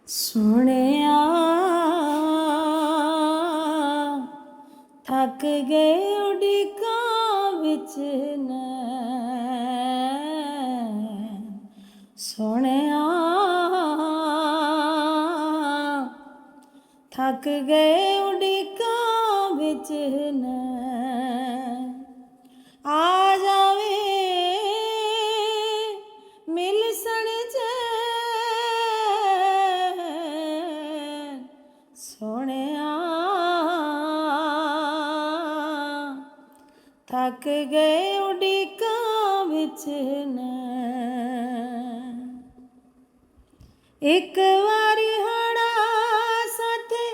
ਸੋਹਣਿਆ ਥੱਕ ਗਏ ਉਡੀਕਾਂ ਵਿੱਚ ਨੈਣ। ਸੋਹਣਿਆ ਥੱਕ ਗਏ ਉਡੀਕਾਂ ਵਿੱਚ ਨੈਣ। ਆ ਜਾਵੇ ਮਿਲ ਸਣ ਚੈਨ। ਸੋਹਣਿਆ ਥੱਕ ਗਏ ਉਡੀਕਾਂ ਵਿੱਚ ਨੈਣ। ਇੱਕ ਵਾਰੀ ਹੜਾ ਸਾਥੇ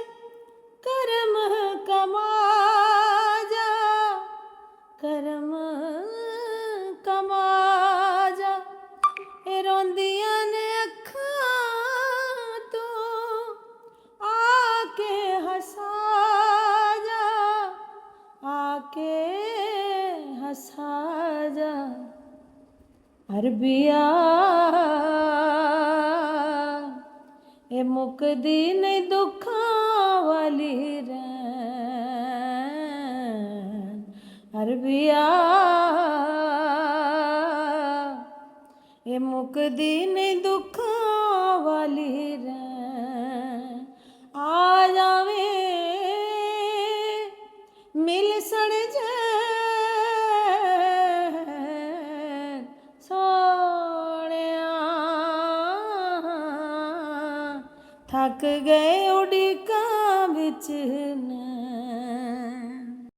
ਕਰਮ ਕਮਾ ਜਾ, ਕਰਮ ਕਮਾ ਜਾ। ਇਹ ਰੋਂਦੀਆਂ ਨੇ ਅੱਖਾਂ ਤੋਂ ਆ ਕੇ ਹਸਾ ਜਾ, ਆ ਕੇ ਹਸਾ ਜਾ। ਅਰਬੀਆ ਇਹ ਮੁੱਕਦੀ ਨਹੀਂ ਦੁੱਖਾਂ ਵਾਲੀ ਰੈਣ। ਅਰਬੀਆ ਇਹ ਮੁੱਕਦੀ ਨਹੀਂ ਦੁੱਖਾਂ ਵਾਲੀ ਰੈਣ। ਆ ਜਾਵੇ ਮਿਲ ਸਣ ਚੈਨ। ਸੋਹਣਿਆ ਥੱਕ ਗਏ ਉਡੀਕਾਂ ਵਿੱਚ